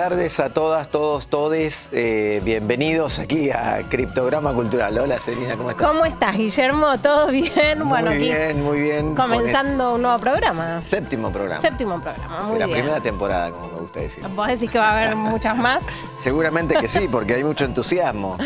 tardes a todas, todos, todes. Bienvenidos aquí a Criptograma Cultural. Hola, Celina, ¿cómo estás? ¿Cómo estás, Guillermo? ¿Todo bien? Muy bien, muy bien. Comenzando un nuevo programa. Séptimo programa. Séptimo programa, muy de la bien. primera temporada, como me gusta decir. ¿Vos decís que va a haber muchas más? Seguramente que sí, porque hay mucho entusiasmo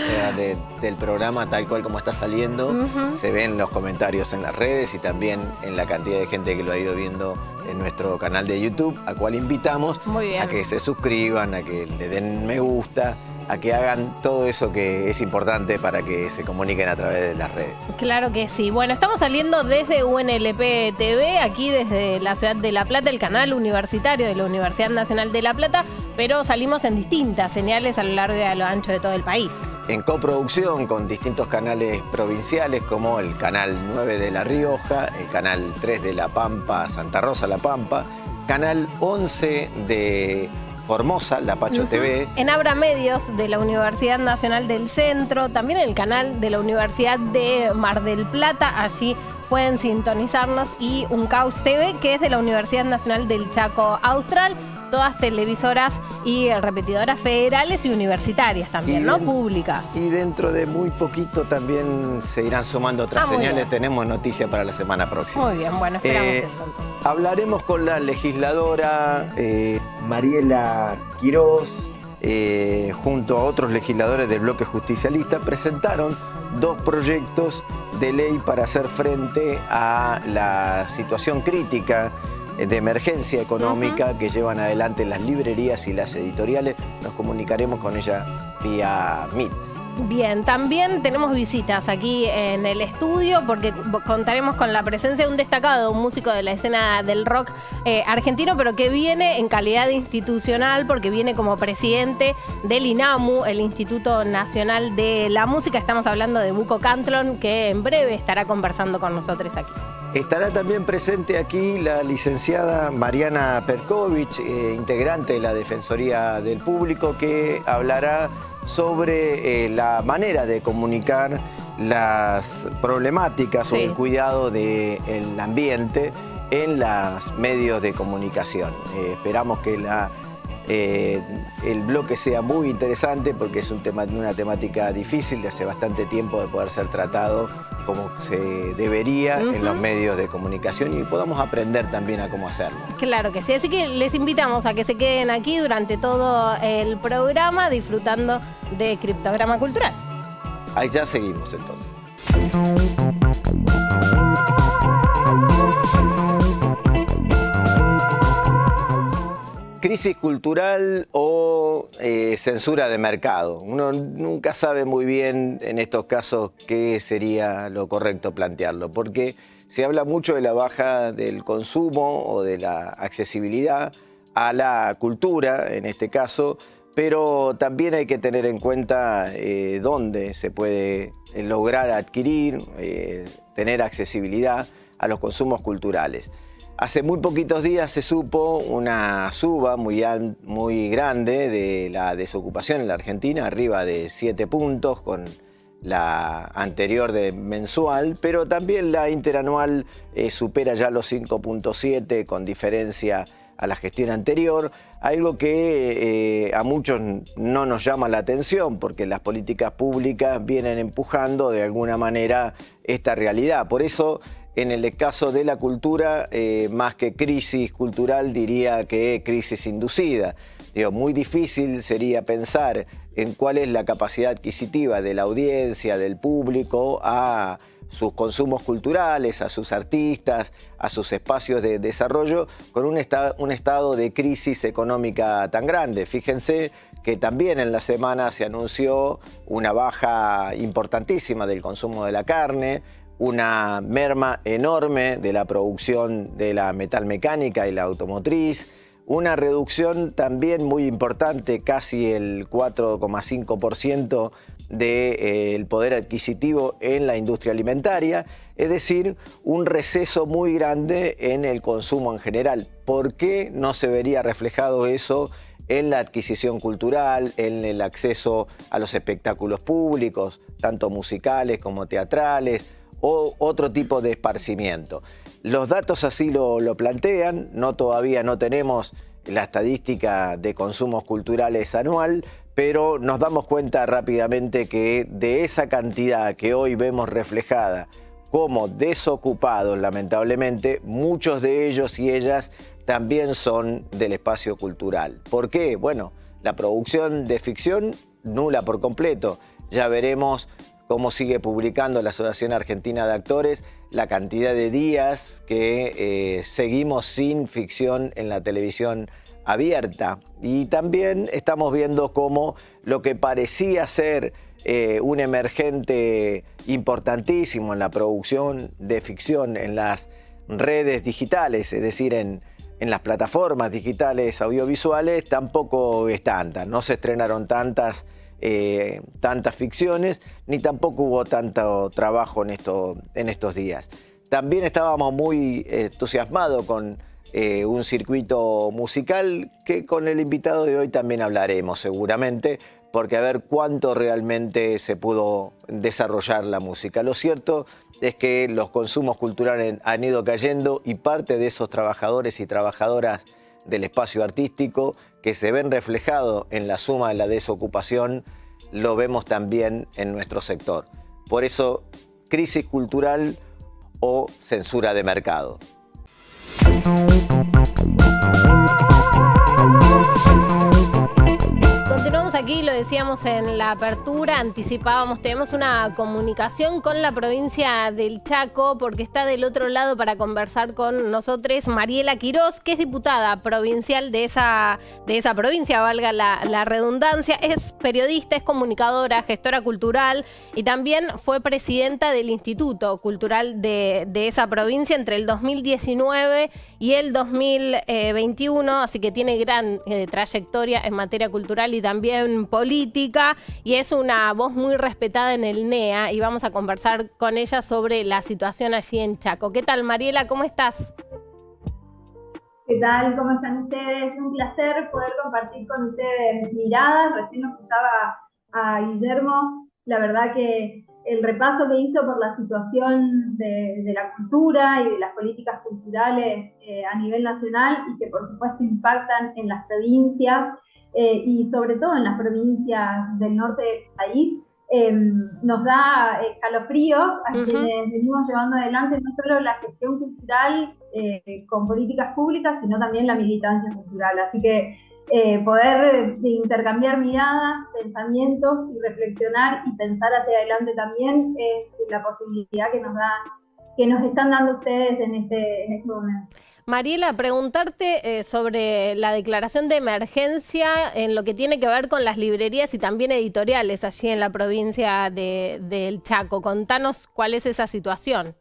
del programa tal cual como está saliendo. Se ven los comentarios en las redes y también en la cantidad de gente que lo ha ido viendo en nuestro canal de YouTube, a cual invitamos a que se suscriban, a que le den me gusta, a que hagan todo eso que es importante para que se comuniquen a través de las redes. Claro que sí. Bueno, estamos saliendo desde UNLP TV, aquí desde la ciudad de La Plata, el canal universitario de la Universidad Nacional de La Plata, pero salimos en distintas señales a lo largo y a lo ancho de todo el país. En coproducción con distintos canales provinciales como el canal 9 de La Rioja, el canal 3 de La Pampa, Santa Rosa, La Pampa, canal 11 de Formosa, La Pacho TV. En Abra Medios de la Universidad Nacional del Centro, también el canal de la Universidad de Mar del Plata, allí pueden sintonizarnos, y Uncaus TV, que es de la Universidad Nacional del Chaco Austral, todas televisoras y repetidoras federales y universitarias también, ¿no? Públicas. Y dentro de muy poquito también se irán sumando otras señales. Tenemos noticias para la semana próxima. Muy bien, bueno, esperamos eso entonces. Hablaremos con la legisladora Mariela Quirós, junto a otros legisladores del bloque justicialista, presentaron dos proyectos de ley para hacer frente a la situación crítica de emergencia económica que llevan adelante las librerías y las editoriales. Nos comunicaremos con ella vía Meet. Bien, también tenemos visitas aquí en el estudio porque contaremos con la presencia de un destacado, un músico de la escena del rock argentino, pero que viene en calidad institucional porque viene como presidente del INAMU, el Instituto Nacional de la Música. Estamos hablando de Buco Cantlon, que en breve estará conversando con nosotros aquí. Estará también presente aquí la licenciada Mariana Perkovich, integrante de la Defensoría del Público, que hablará sobre la manera de comunicar las problemáticas o el cuidado del ambiente en los medios de comunicación. Esperamos que el bloque sea muy interesante porque es una temática difícil de hace bastante tiempo de poder ser tratado como se debería en los medios de comunicación y podamos aprender también a cómo hacerlo. Claro que sí, así que les invitamos a que se queden aquí durante todo el programa disfrutando de Criptograma Cultural. Ahí ya seguimos entonces. Crisis cultural o censura de mercado. Uno nunca sabe muy bien en estos casos qué sería lo correcto plantearlo, porque se habla mucho de la baja del consumo o de la accesibilidad a la cultura, en este caso, pero también hay que tener en cuenta dónde se puede lograr adquirir, tener accesibilidad a los consumos culturales. Hace muy poquitos días se supo una suba muy grande de la desocupación en la Argentina, arriba de 7 puntos con la anterior de mensual, pero también la interanual supera ya los 5.7 con diferencia a la gestión anterior, algo que a muchos no nos llama la atención porque las políticas públicas vienen empujando de alguna manera esta realidad. Por eso, en el caso de la cultura, más que crisis cultural, diría que crisis inducida. Muy difícil sería pensar en cuál es la capacidad adquisitiva de la audiencia, del público, a sus consumos culturales, a sus artistas, a sus espacios de desarrollo, con un estado de crisis económica tan grande. Fíjense que también en la semana se anunció una baja importantísima del consumo de la carne, una merma enorme de la producción de la metalmecánica y la automotriz, una reducción también muy importante, casi el 4,5% del poder adquisitivo en la industria alimentaria, es decir, un receso muy grande en el consumo en general. ¿Por qué no se vería reflejado eso en la adquisición cultural, en el acceso a los espectáculos públicos, tanto musicales como teatrales, o otro tipo de esparcimiento? Los datos así lo plantean, todavía no tenemos la estadística de consumos culturales anual, pero nos damos cuenta rápidamente que de esa cantidad que hoy vemos reflejada como desocupados, lamentablemente, muchos de ellos y ellas también son del espacio cultural. ¿Por qué? Bueno, la producción de ficción nula por completo. Ya veremos cómo sigue publicando la Asociación Argentina de Actores la cantidad de días que seguimos sin ficción en la televisión abierta. Y también estamos viendo cómo lo que parecía ser un emergente importantísimo en la producción de ficción en las redes digitales, es decir, en las plataformas digitales audiovisuales, tampoco es tanta. No se estrenaron tantas ficciones, ni tampoco hubo tanto trabajo en estos días. También estábamos muy entusiasmados con un circuito musical que con el invitado de hoy también hablaremos seguramente, porque a ver cuánto realmente se pudo desarrollar la música. Lo cierto es que los consumos culturales han ido cayendo y parte de esos trabajadores y trabajadoras del espacio artístico que se ven reflejados en la suma de la desocupación, lo vemos también en nuestro sector. Por eso, crisis cultural o censura de mercado. Continuamos aquí, lo decíamos en la apertura, anticipábamos, tenemos una comunicación con la provincia del Chaco porque está del otro lado para conversar con nosotros Mariela Quirós, que es diputada provincial de esa provincia, valga la redundancia, es periodista, es comunicadora, gestora cultural y también fue presidenta del Instituto Cultural de esa provincia entre el 2019 y el 2021, así que tiene gran trayectoria en materia cultural y también política, y es una voz muy respetada en el NEA, y vamos a conversar con ella sobre la situación allí en Chaco. ¿Qué tal, Mariela? ¿Cómo estás? ¿Qué tal? ¿Cómo están ustedes? Un placer poder compartir con ustedes mis miradas. Recién escuchaba a Guillermo. La verdad que el repaso que hizo por la situación de la cultura y de las políticas culturales a nivel nacional y que por supuesto impactan en las provincias y sobre todo en las provincias del norte del país, nos da escalofríos a quienes venimos llevando adelante no solo la gestión cultural con políticas públicas, sino también la militancia cultural. Así que poder intercambiar miradas, pensamientos y reflexionar y pensar hacia adelante también es la posibilidad que nos están dando ustedes en este momento. Mariela, preguntarte sobre la declaración de emergencia en lo que tiene que ver con las librerías y también editoriales allí en la provincia del Chaco. Contanos cuál es esa situación.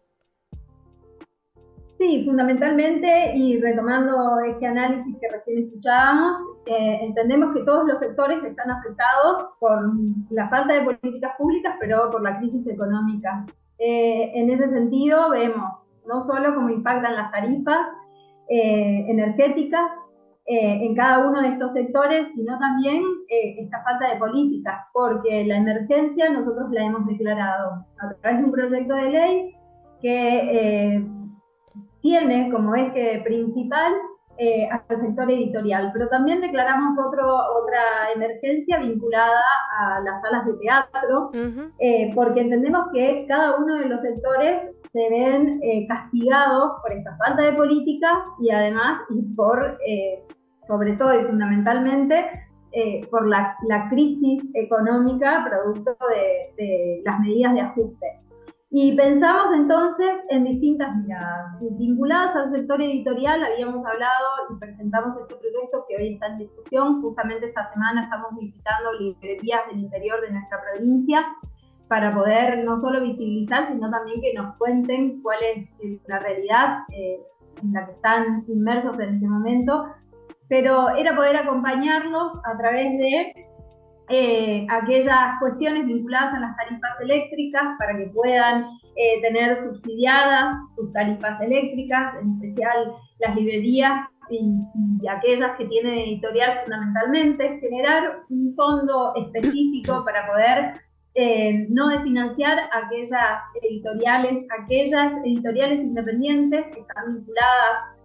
Sí, fundamentalmente, y retomando este análisis que recién escuchábamos, entendemos que todos los sectores están afectados por la falta de políticas públicas, pero por la crisis económica. En ese sentido, vemos no solo cómo impactan las tarifas energéticas en cada uno de estos sectores, sino también esta falta de políticas, porque la emergencia nosotros la hemos declarado a través de un proyecto de ley que tiene como eje principal al sector editorial, pero también declaramos otra emergencia vinculada a las salas de teatro, porque entendemos que cada uno de los sectores se ven castigados por esta falta de política y además, y por, sobre todo y fundamentalmente, por la crisis económica producto de las medidas de ajuste. Y pensamos entonces en distintas miradas. Vinculadas al sector editorial, habíamos hablado y presentamos este proyecto que hoy está en discusión. Justamente esta semana estamos visitando librerías del interior de nuestra provincia para poder no solo visibilizar, sino también que nos cuenten cuál es la realidad en la que están inmersos en este momento. Pero era poder acompañarlos a través de aquellas cuestiones vinculadas a las tarifas eléctricas para que puedan tener subsidiadas sus tarifas eléctricas, en especial las librerías y aquellas que tienen editorial fundamentalmente, generar un fondo específico para poder no desfinanciar aquellas editoriales independientes que están vinculadas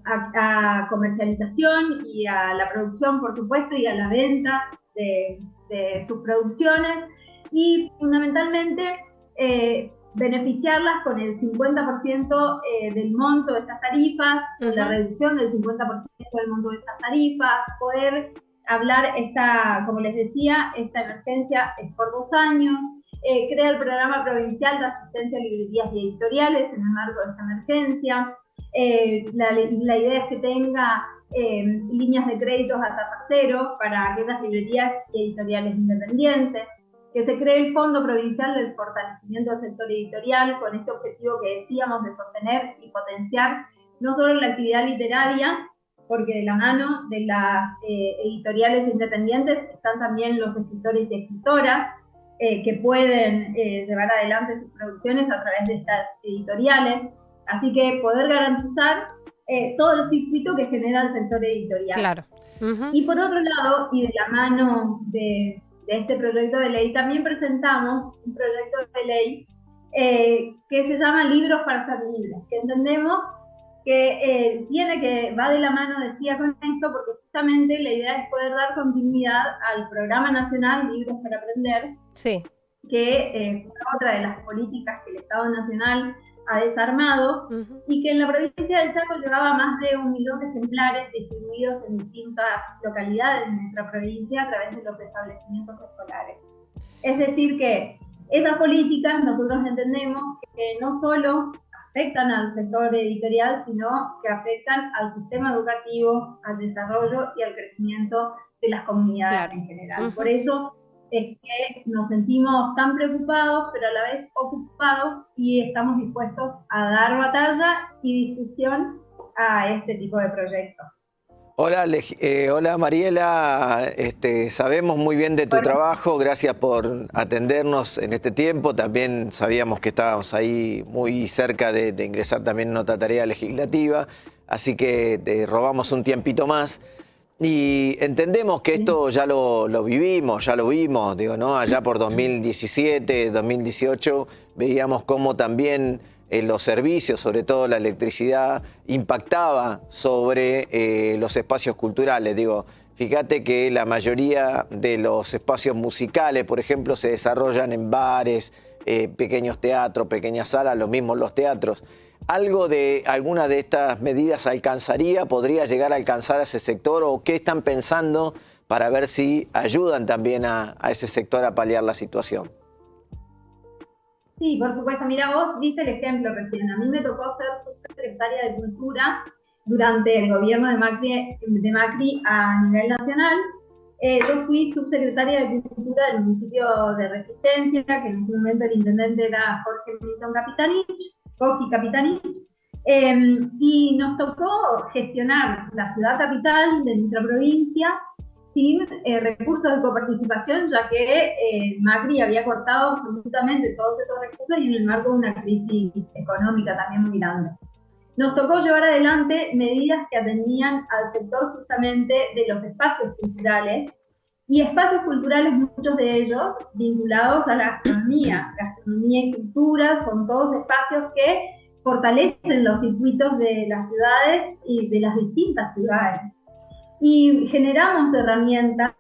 a comercialización y a la producción, por supuesto, y a la venta de sus producciones, y fundamentalmente beneficiarlas con el 50% del monto de estas tarifas, la reducción del 50% del monto de estas tarifas, poder hablar como les decía, esta emergencia es por 2 años, crea el programa provincial de asistencia a librerías y editoriales en el marco de esta emergencia. La idea es que tenga líneas de créditos a tasa cero para aquellas librerías y editoriales independientes, que se cree el Fondo Provincial del Fortalecimiento del Sector Editorial con este objetivo que decíamos de sostener y potenciar no solo la actividad literaria, porque de la mano de las editoriales independientes están también los escritores y escritoras que pueden llevar adelante sus producciones a través de estas editoriales. Así que poder garantizar todo el circuito que genera el sector editorial. Claro. Y por otro lado, y de la mano de este proyecto de ley, también presentamos un proyecto de ley que se llama Libros para ser libres, que entendemos que va de la mano, decía, con esto, porque justamente la idea es poder dar continuidad al Programa Nacional Libros para Aprender, sí, que fue otra de las políticas que el Estado Nacional ha desarmado, y que en la provincia del Chaco llevaba más de 1 millón de ejemplares distribuidos en distintas localidades de nuestra provincia a través de los establecimientos escolares. Es decir que esas políticas nosotros entendemos que no solo afectan al sector editorial, sino que afectan al sistema educativo, al desarrollo y al crecimiento de las comunidades en general. Por eso es que nos sentimos tan preocupados, pero a la vez ocupados, y estamos dispuestos a dar batalla y discusión a este tipo de proyectos. Hola Mariela, sabemos muy bien de tu trabajo, gracias por atendernos en este tiempo. También sabíamos que estábamos ahí muy cerca de ingresar también en otra tarea legislativa, así que te robamos un tiempito más. Y entendemos que esto ya lo vivimos, ya lo vimos, digo, ¿no? Allá por 2017, 2018, veíamos cómo también los servicios, sobre todo la electricidad, impactaba sobre los espacios culturales. Digo, fíjate que la mayoría de los espacios musicales, por ejemplo, se desarrollan en bares, pequeños teatros, pequeñas salas, lo mismo los teatros. ¿Algo de alguna de estas medidas alcanzaría, podría llegar a alcanzar a ese sector, o qué están pensando para ver si ayudan también a ese sector a paliar la situación? Sí, por supuesto. Mira, vos diste el ejemplo recién. A mí me tocó ser subsecretaria de Cultura durante el gobierno de Macri a nivel nacional. Yo fui subsecretaria de Cultura del municipio de Resistencia, que en ese momento el intendente era Jorge Milton Capitanich, y nos tocó gestionar la ciudad capital de nuestra provincia sin recursos de coparticipación, ya que Macri había cortado absolutamente todos esos recursos y en el marco de una crisis económica también muy grande. Nos tocó llevar adelante medidas que atendían al sector justamente de los espacios culturales, y espacios culturales, muchos de ellos vinculados a la gastronomía. Gastronomía y cultura son todos espacios que fortalecen los circuitos de las ciudades y de las distintas ciudades. Y generamos herramientas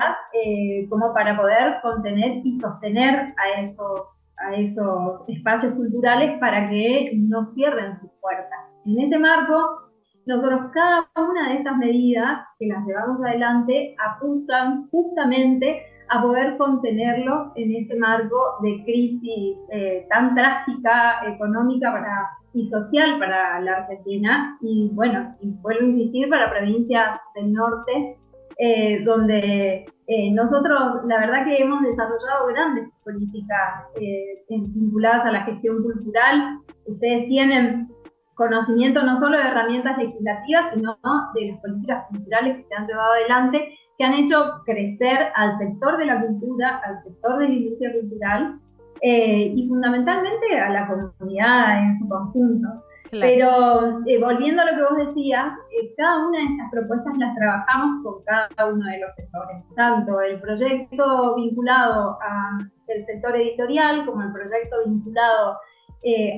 como para poder contener y sostener a esos espacios culturales para que no cierren sus puertas. En este marco, nosotros cada una de estas medidas que las llevamos adelante apuntan justamente a poder contenerlo en este marco de crisis tan trágica, económica y social para la Argentina, y bueno, y vuelvo a insistir, para provincias del norte, donde nosotros la verdad que hemos desarrollado grandes políticas vinculadas a la gestión cultural. Ustedes tienen conocimiento no solo de herramientas legislativas, sino de las políticas culturales que se han llevado adelante, que han hecho crecer al sector de la cultura, al sector de la industria cultural, y fundamentalmente a la comunidad en su conjunto. Claro. Pero volviendo a lo que vos decías, cada una de estas propuestas las trabajamos con cada uno de los sectores, tanto el proyecto vinculado al sector editorial como el proyecto vinculado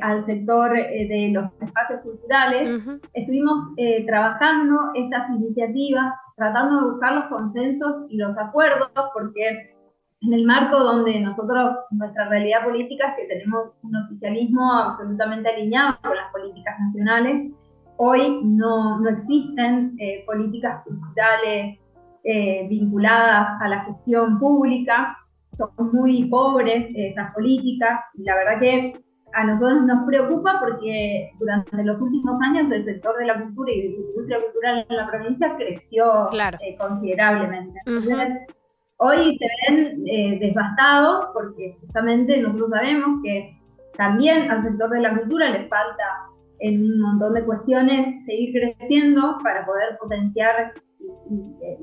al sector de los espacios culturales, estuvimos trabajando estas iniciativas, tratando de buscar los consensos y los acuerdos, porque en el marco donde nosotros, nuestra realidad política es que tenemos un oficialismo absolutamente alineado con las políticas nacionales, hoy no existen políticas culturales vinculadas a la gestión pública, son muy pobres estas políticas, y la verdad que a nosotros nos preocupa porque durante los últimos años el sector de la cultura y de la industria cultural en la provincia creció considerablemente. Entonces, hoy se ven devastados porque justamente nosotros sabemos que también al sector de la cultura le falta en un montón de cuestiones seguir creciendo para poder potenciar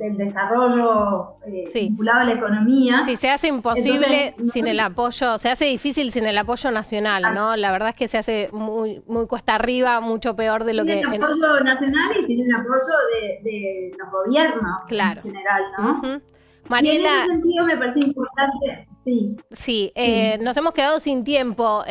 el desarrollo vinculado a la economía. Sí, se hace imposible sin el apoyo, se hace difícil sin el apoyo nacional, ¿no? La verdad es que se hace muy cuesta arriba, mucho peor de lo que... Tiene el apoyo nacional y tiene el apoyo de los gobiernos en general, ¿no? Mariela, y en ese sentido me parece importante... Sí, nos hemos quedado sin tiempo,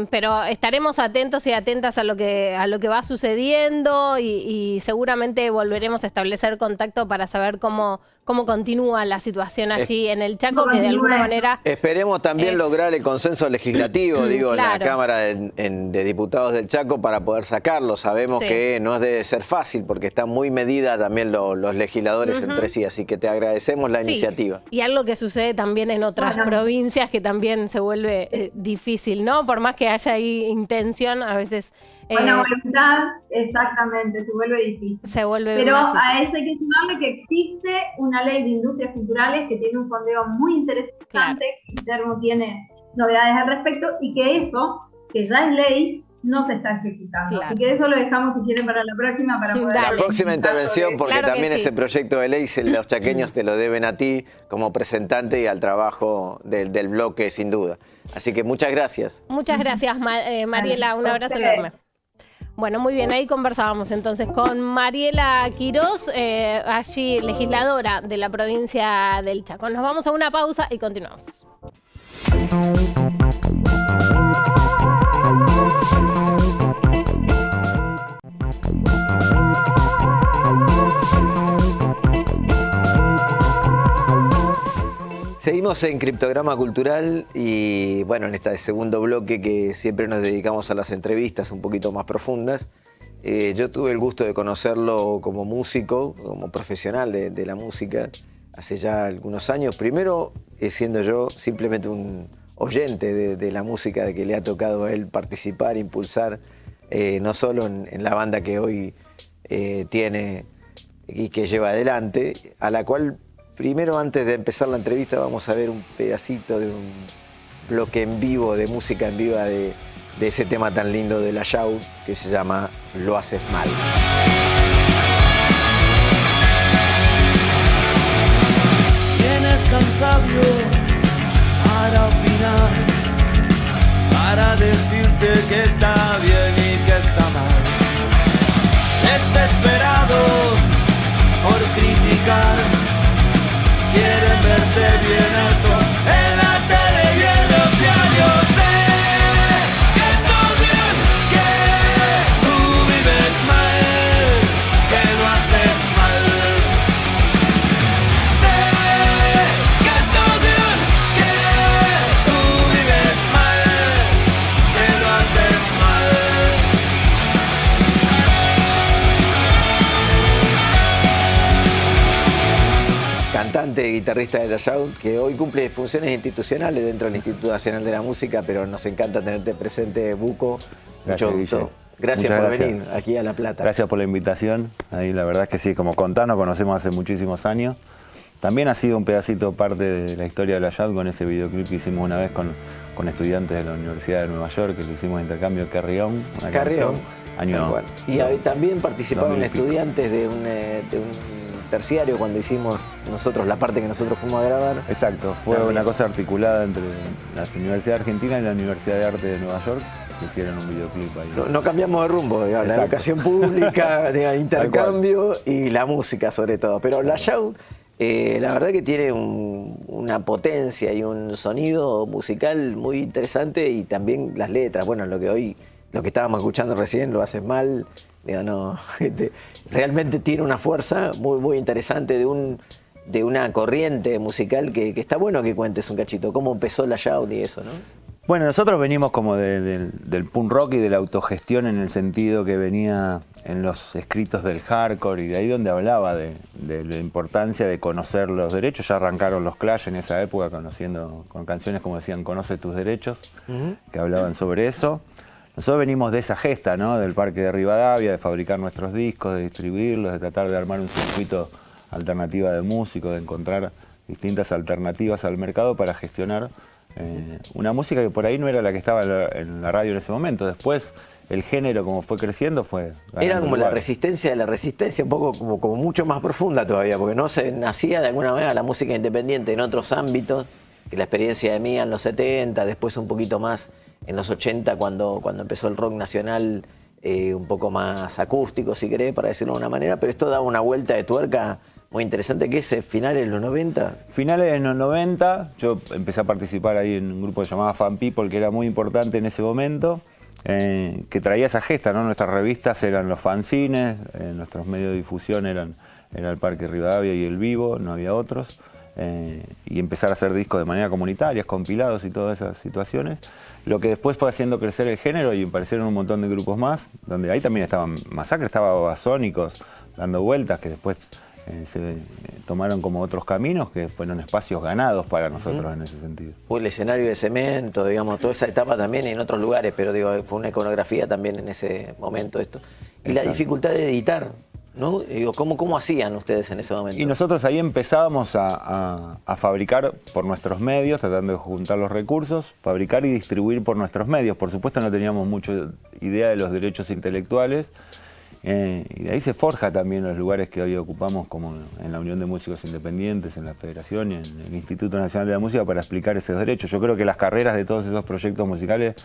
pero estaremos atentos y atentas a lo que va sucediendo y seguramente volveremos a establecer contacto para saber cómo continúa la situación allí en el Chaco, que de alguna manera... Esperemos también lograr el consenso legislativo, digo, en la Cámara de Diputados del Chaco para poder sacarlo. Sabemos que no debe ser fácil porque están muy medidas también los legisladores entre sí, así que te agradecemos la iniciativa. Y algo que sucede también en otras provincias que también se vuelve difícil, ¿no? Por más que haya ahí intención, a veces... Buena voluntad, exactamente, se vuelve difícil. Pero a eso hay que sumarle que existe una ley de industrias culturales que tiene un fondeo muy interesante, Guillermo tiene novedades al respecto, y que eso, que ya es ley, no se está ejecutando. Así que eso lo dejamos, si quieren, para la próxima, para poder... La próxima intervención, porque también ese proyecto de ley, los chaqueños te lo deben a ti como presentante y al trabajo del bloque, sin duda. Así que muchas gracias. Muchas gracias, Mariela, un abrazo enorme. Bueno, muy bien, ahí conversábamos entonces con Mariela Quirós, allí legisladora de la provincia del Chaco. Nos vamos a una pausa y continuamos. Seguimos en Criptograma Cultural y bueno, en este segundo bloque que siempre nos dedicamos a las entrevistas un poquito más profundas. Yo tuve el gusto de conocerlo como músico, como profesional de la música, hace ya algunos años. Primero, siendo yo simplemente un oyente de la música, de que le ha tocado a él participar, impulsar, no solo en la banda que hoy tiene y que lleva adelante, a la cual... Primero, antes de empezar la entrevista, vamos a ver un pedacito de un bloque en vivo, de música en viva de ese tema tan lindo de La Yau, que se llama Lo Haces Mal. ¿Quién es tan sabio para opinar, para decirte que está bien y que está mal? Desesperados por criticar, quieren verte bien alto en la tele y en los diarios. Sé que estás bien, que tú vives mal, que lo haces mal. Sé que estás bien, que tú vives mal, que lo haces mal. Cantante y guitarrista de La Yau, que hoy cumple funciones institucionales dentro del Instituto Nacional de la Música, pero nos encanta tenerte presente, Buco. Gracias, Mucho gusto. Gracias por venir aquí a La Plata. Gracias por la invitación. Ahí la verdad es que sí, como contás, nos conocemos hace muchísimos años. También ha sido un pedacito parte de la historia de La Yau con ese videoclip que hicimos una vez con estudiantes de la Universidad de Nueva York, que le hicimos intercambio Carrión. Carrión. Año y también participaron estudiantes de un terciario cuando hicimos nosotros la parte que nosotros fuimos a grabar. Exacto, fue también una cosa articulada entre la Universidad Argentina y la Universidad de Arte de Nueva York, que hicieron un videoclip ahí. No cambiamos de rumbo, digamos, la educación pública, intercambio y la música sobre todo. Pero La Yau La verdad que tiene una potencia y un sonido musical muy interesante y también las letras. Bueno, lo que estábamos escuchando recién, Lo haces mal, digo, no, realmente tiene una fuerza muy, muy interesante de una corriente musical que está bueno que cuentes un cachito. ¿Cómo empezó la Shout y eso, no? Bueno, nosotros venimos como del punk rock y de la autogestión en el sentido que venía en los escritos del hardcore y de ahí donde hablaba de la importancia de conocer los derechos. Ya arrancaron los Clash en esa época con canciones como decían Conoce tus derechos, que hablaban sobre eso. Nosotros venimos de esa gesta, ¿no? Del Parque de Rivadavia, de fabricar nuestros discos, de distribuirlos, de tratar de armar un circuito alternativo de músicos, de encontrar distintas alternativas al mercado para gestionar una música que por ahí no era la que estaba en la radio en ese momento. Después el género como fue creciendo fue... Era como la resistencia de la resistencia, un poco como mucho más profunda todavía, porque no se nacía de alguna manera la música independiente en otros ámbitos, que la experiencia de Mía en los 70, después un poquito más en los 80 cuando empezó el rock nacional, un poco más acústico si querés, para decirlo de una manera, pero esto daba una vuelta de tuerca muy interesante. ¿Qué es? ¿Finales de los 90? Finales de los 90, yo empecé a participar ahí en un grupo que se llamaba Fan People, que era muy importante en ese momento, que traía esa gesta, ¿no? Nuestras revistas eran los fanzines, nuestros medios de difusión era el Parque Rivadavia y el Vivo, no había otros, y empezar a hacer discos de manera comunitaria, compilados y todas esas situaciones, lo que después fue haciendo crecer el género y aparecieron un montón de grupos más, donde ahí también estaban Masacre, estaba Babasónicos dando vueltas, que después se tomaron como otros caminos que fueron espacios ganados para nosotros en ese sentido. Fue el escenario de Cemento, digamos, toda esa etapa también en otros lugares, pero digo, fue una iconografía también en ese momento esto. Y la dificultad de editar, ¿no? Digo, ¿cómo hacían ustedes en ese momento? Y nosotros ahí empezábamos a fabricar por nuestros medios, tratando de juntar los recursos, fabricar y distribuir por nuestros medios. Por supuesto no teníamos mucha idea de los derechos intelectuales, y de ahí se forja también los lugares que hoy ocupamos, como en la Unión de Músicos Independientes, en la Federación y en el Instituto Nacional de la Música, para explicar esos derechos. Yo creo que las carreras de todos esos proyectos musicales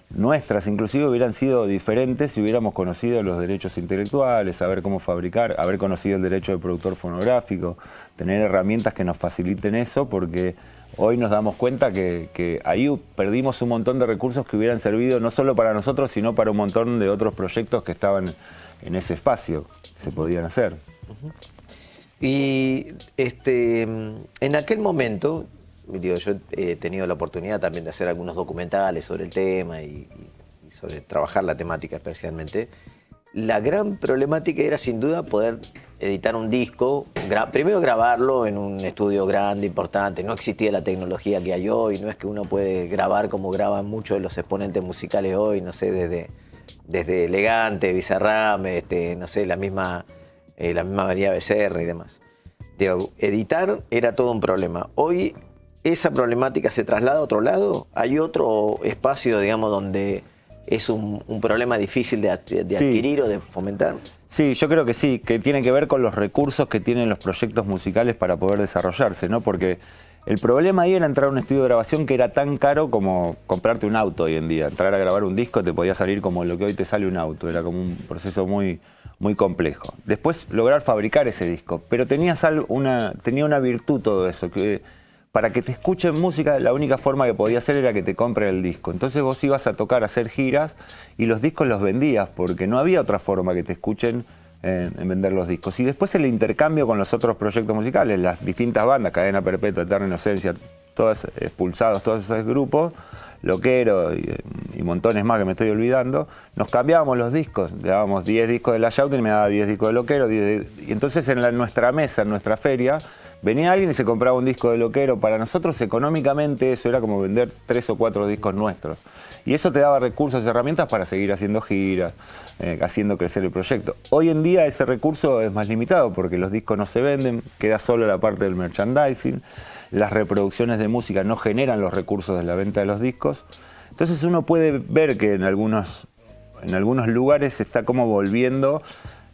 nuestras inclusive hubieran sido diferentes si hubiéramos conocido los derechos intelectuales, saber cómo fabricar, haber conocido el derecho de productor fonográfico, tener herramientas que nos faciliten eso, porque hoy nos damos cuenta que ahí perdimos un montón de recursos que hubieran servido no solo para nosotros, sino para un montón de otros proyectos que estaban en ese espacio, que se podían hacer. Y en aquel momento, digo, yo he tenido la oportunidad también de hacer algunos documentales sobre el tema y sobre trabajar la temática especialmente. La gran problemática era sin duda poder editar un disco, primero grabarlo en un estudio grande, importante. No existía la tecnología que hay hoy, no es que uno puede grabar como graban muchos de los exponentes musicales hoy, no sé, desde Elegante, Bizarrap, no sé, la misma María Becerra y demás. Digo, editar era todo un problema. Hoy esa problemática se traslada a otro lado. ¿Hay otro espacio, digamos, donde es un problema difícil de adquirir o de fomentar? Sí, yo creo que sí, que tiene que ver con los recursos que tienen los proyectos musicales para poder desarrollarse, ¿no? Porque el problema ahí era entrar a un estudio de grabación que era tan caro como comprarte un auto hoy en día. Entrar a grabar un disco te podía salir como lo que hoy te sale un auto, era como un proceso muy, muy complejo. Después lograr fabricar ese disco, pero tenía una virtud todo eso, que para que te escuchen música, la única forma que podía hacer era que te compren el disco. Entonces vos ibas a tocar, a hacer giras y los discos los vendías, porque no había otra forma que te escuchen en vender los discos. Y después el intercambio con los otros proyectos musicales, las distintas bandas, Cadena Perpetua, Eterna Inocencia, todas Expulsados, todos esos grupos, Loquero y montones más que me estoy olvidando, nos cambiábamos los discos. Le dábamos 10 discos de La Shout y me daba 10 discos de Loquero. Y entonces en nuestra mesa, en nuestra feria, venía alguien y se compraba un disco de Loquero. Para nosotros económicamente eso era como vender 3 o 4 discos nuestros. Y eso te daba recursos y herramientas para seguir haciendo giras, haciendo crecer el proyecto. Hoy en día ese recurso es más limitado porque los discos no se venden, queda solo la parte del merchandising, las reproducciones de música no generan los recursos de la venta de los discos. Entonces uno puede ver que en algunos lugares se está como volviendo,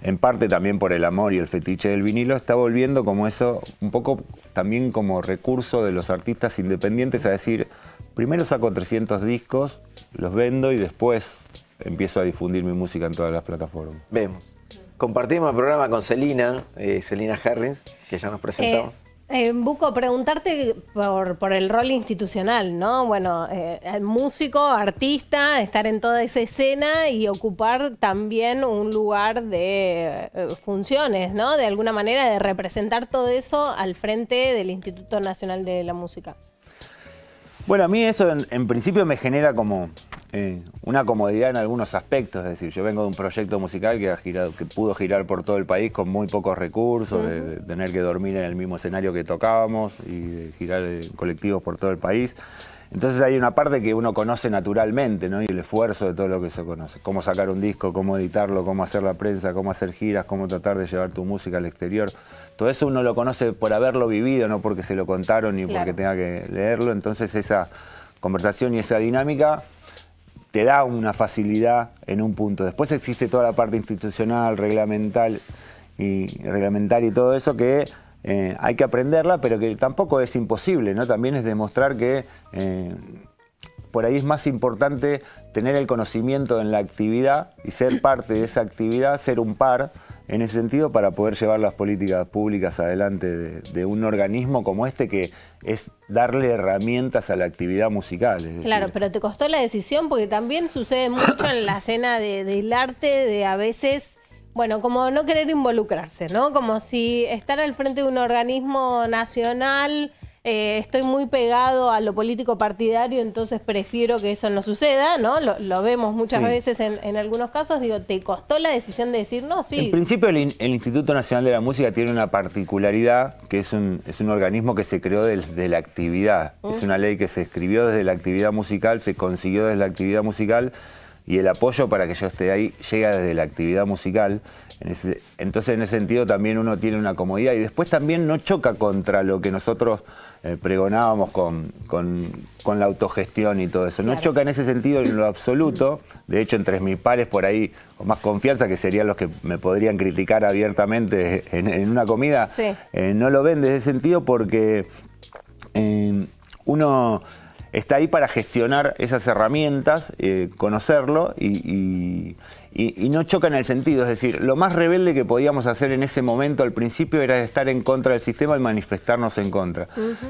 en parte también por el amor y el fetiche del vinilo, está volviendo como eso, un poco también como recurso de los artistas independientes a decir, primero saco 300 discos, los vendo y después empiezo a difundir mi música en todas las plataformas. Vemos. compartimos el programa con Celina Herrings, que ya nos presentó. Buco, preguntarte por el rol institucional, ¿no? Bueno, músico, artista, estar en toda esa escena y ocupar también un lugar de funciones, ¿no? De alguna manera de representar todo eso al frente del Instituto Nacional de la Música. Bueno, a mí eso en principio me genera como una comodidad en algunos aspectos. Es decir, yo vengo de un proyecto musical que pudo girar por todo el país con muy pocos recursos, de tener que dormir en el mismo escenario que tocábamos y de girar en colectivos por todo el país. Entonces hay una parte que uno conoce naturalmente, ¿no? Y el esfuerzo de todo lo que se conoce. Cómo sacar un disco, cómo editarlo, cómo hacer la prensa, cómo hacer giras, cómo tratar de llevar tu música al exterior. Todo eso uno lo conoce por haberlo vivido, no porque se lo contaron ni porque tenga que leerlo. Entonces esa conversación y esa dinámica te da una facilidad en un punto. Después existe toda la parte institucional, reglamentaria y todo eso que hay que aprenderla, pero que tampoco es imposible, ¿no? También es demostrar que por ahí es más importante tener el conocimiento en la actividad y ser parte de esa actividad, ser un par en ese sentido para poder llevar las políticas públicas adelante de un organismo como este que es darle herramientas a la actividad musical. Es decir, claro, pero te costó la decisión porque también sucede mucho en la escena del arte de a veces... Bueno, como no querer involucrarse, ¿no? Como si estar al frente de un organismo nacional, estoy muy pegado a lo político partidario, entonces prefiero que eso no suceda, ¿no? Lo vemos muchas veces en algunos casos. Digo, ¿te costó la decisión de decir no? Sí. En principio el Instituto Nacional de la Música tiene una particularidad, que es un organismo que se creó desde la actividad. Es una ley que se escribió desde la actividad musical, se consiguió desde la actividad musical, y el apoyo para que yo esté ahí llega desde la actividad musical. Entonces, en ese sentido, también uno tiene una comodidad. Y después también no choca contra lo que nosotros pregonábamos con la autogestión y todo eso. No choca en ese sentido en lo absoluto. De hecho, entre mis pares por ahí, con más confianza, que serían los que me podrían criticar abiertamente en una comida, no lo ven desde ese sentido porque uno... está ahí para gestionar esas herramientas, conocerlo y no choca en el sentido. Es decir, lo más rebelde que podíamos hacer en ese momento al principio era estar en contra del sistema y manifestarnos en contra.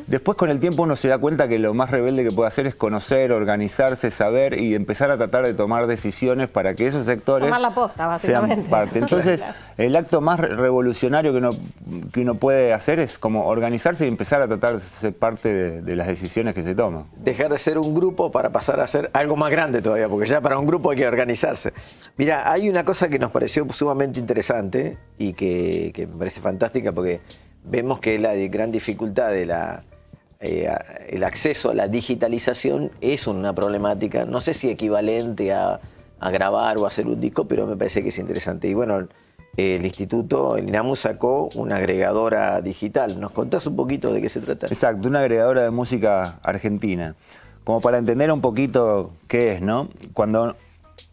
Después con el tiempo uno se da cuenta que lo más rebelde que puede hacer es conocer, organizarse, saber y empezar a tratar de tomar decisiones para que esos sectores tomar la posta, básicamente. Sean parte. Entonces, el acto más revolucionario que uno puede hacer es como organizarse y empezar a tratar de ser parte de las decisiones que se toman. Dejar de ser un grupo para pasar a ser algo más grande todavía, porque ya para un grupo hay que organizarse. Mira, hay una cosa que nos pareció sumamente interesante y que me parece fantástica porque vemos que la gran dificultad de el acceso a la digitalización es una problemática, no sé si equivalente a grabar o hacer un disco, pero me parece que es interesante. Y bueno, el instituto, el INAMU, sacó una agregadora digital. ¿Nos contás un poquito de qué se trata? Exacto, una agregadora de música argentina. Como para entender un poquito qué es, ¿no? Cuando